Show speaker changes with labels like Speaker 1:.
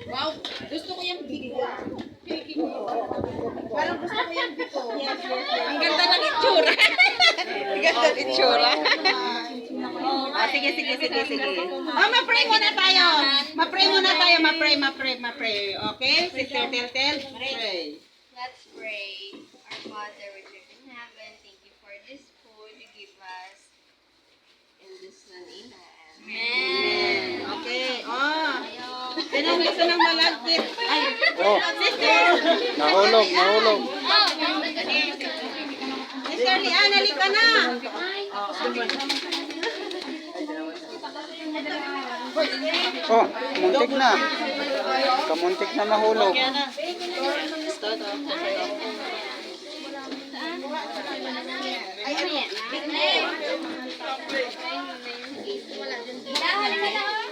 Speaker 1: Wow, gusto ko yung biko. Parang gusto ko yung biko. Yes, yes, yes.
Speaker 2: Ang ganda ng itsura. Ang ganda ng itsura. Sige.
Speaker 1: Ma-pray muna tayo. Ma-pray muna tayo. Ma-pray. Okay? Sister Tel. Pray.
Speaker 3: Let's pray. Our Father, which art in heaven, thank you for this food you give us. In this name, amen.
Speaker 1: Okay. Sinong gusto ng malagkit? Ay,
Speaker 4: Oh,
Speaker 1: sister.
Speaker 4: nahulog.
Speaker 1: Sister Lian, halika na.
Speaker 4: Oh, muntik na. Kamuntik na mahulog.
Speaker 3: Halika na.